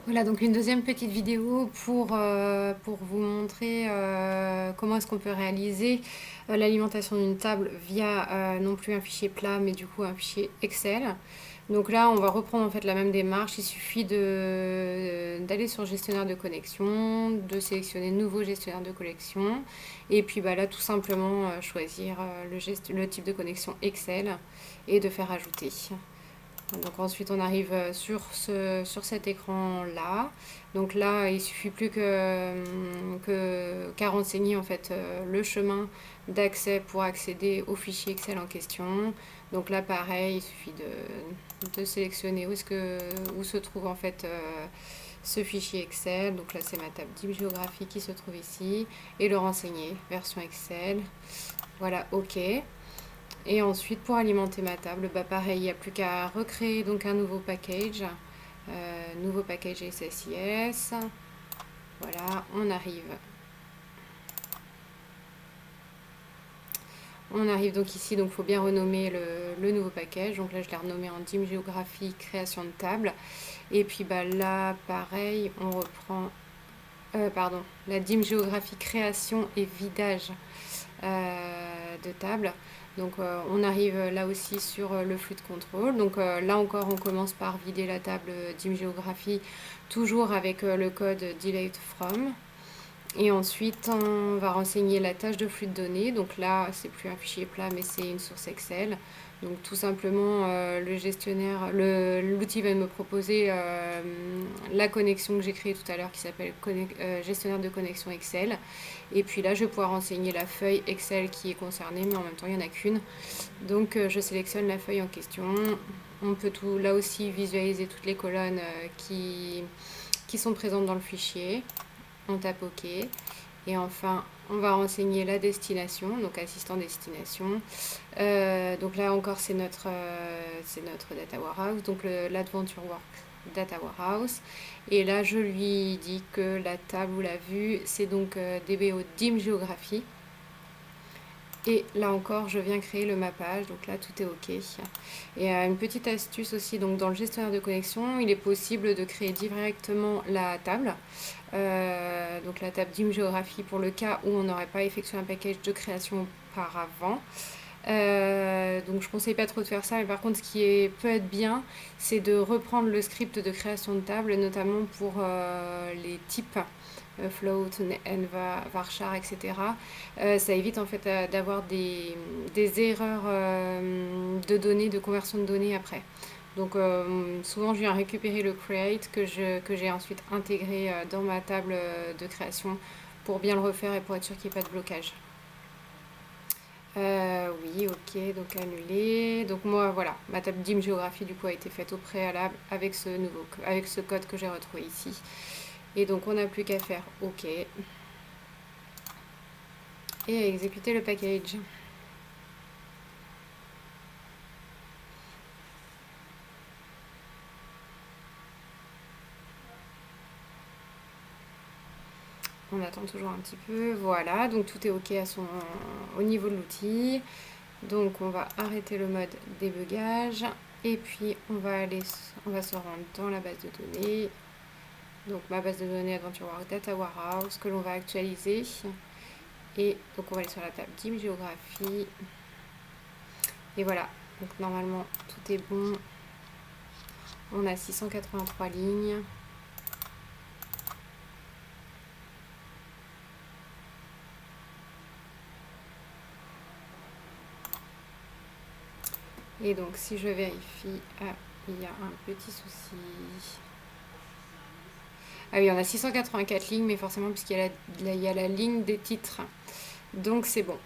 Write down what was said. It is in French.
Voilà, donc une deuxième petite vidéo pour vous montrer comment est-ce qu'on peut réaliser l'alimentation d'une table via non plus un fichier plat, mais du coup un fichier Excel. Donc là, on va reprendre en fait la même démarche. Il suffit d'aller sur gestionnaire de connexion, de sélectionner nouveau gestionnaire de connexion, et puis bah, là, tout simplement choisir le type de connexion Excel et de faire ajouter. Donc ensuite on arrive sur cet écran là. Donc là il suffit plus qu'à renseigner en fait le chemin d'accès pour accéder au fichier Excel en question. Donc là pareil, il suffit de sélectionner où se trouve en fait ce fichier Excel. Donc là c'est ma table Deep Geography qui se trouve ici et le renseigner, version Excel. Voilà, ok. Et ensuite, pour alimenter ma table, bah pareil, il n'y a plus qu'à recréer donc un nouveau package SSIS. Voilà, on arrive donc ici, donc il faut bien renommer le nouveau package. Donc là, je l'ai renommé en Dim Géographie création de table. Et puis bah là, pareil, on reprend, pardon, la Dim Géographie création et vidage de table. Donc on arrive là aussi sur le flux de contrôle. Donc là encore on commence par vider la table Dim Géographie, toujours avec le code delete from. Et ensuite on va renseigner la tâche de flux de données. Donc là c'est plus un fichier plat mais c'est une source Excel. Donc tout simplement le gestionnaire, l'outil va me proposer la connexion que j'ai créée tout à l'heure qui s'appelle gestionnaire de connexion Excel. Et puis là je vais pouvoir renseigner la feuille Excel qui est concernée mais en même temps il n'y en a qu'une. Donc je sélectionne la feuille en question. On peut tout là aussi visualiser toutes les colonnes qui sont présentes dans le fichier. On tape OK. Et enfin, on va renseigner la destination, donc assistant destination. Donc là encore, c'est notre data warehouse, donc l'Adventure Work Data Warehouse. Et là, je lui dis que la table ou la vue, c'est donc DBO Dim Géographie. Et là encore, je viens créer le mappage, donc là tout est OK. Et une petite astuce aussi, donc dans le gestionnaire de connexion, il est possible de créer directement la table. Donc la table Dim Géographie pour le cas où on n'aurait pas effectué un package de création auparavant. Donc je ne conseille pas trop de faire ça, mais par contre ce qui peut être bien, c'est de reprendre le script de création de table, notamment pour les types float, enva, varchar, etc. Ça évite en fait d'avoir des erreurs de données, de conversion de données après. Donc souvent je viens récupérer le create que j'ai ensuite intégré dans ma table de création pour bien le refaire et pour être sûr qu'il n'y ait pas de blocage. Oui, ok, donc annulé. Donc moi, voilà, ma table Dim Géographie du coup a été faite au préalable avec avec ce code que j'ai retrouvé ici. Et donc on n'a plus qu'à faire OK et à exécuter le package. On attend toujours un petit peu. Voilà, donc tout est OK au niveau de l'outil. Donc on va arrêter le mode débugage et puis on va se rendre dans la base de données. Donc ma base de données Adventure Work Data Warehouse que l'on va actualiser. Et donc on va aller sur la table Dim Géographie. Et voilà, donc normalement tout est bon. On a 683 lignes. Et donc si je vérifie, il y a un petit souci. Ah oui, on a 684 lignes, mais forcément puisqu'il y a la ligne des titres. Donc c'est bon.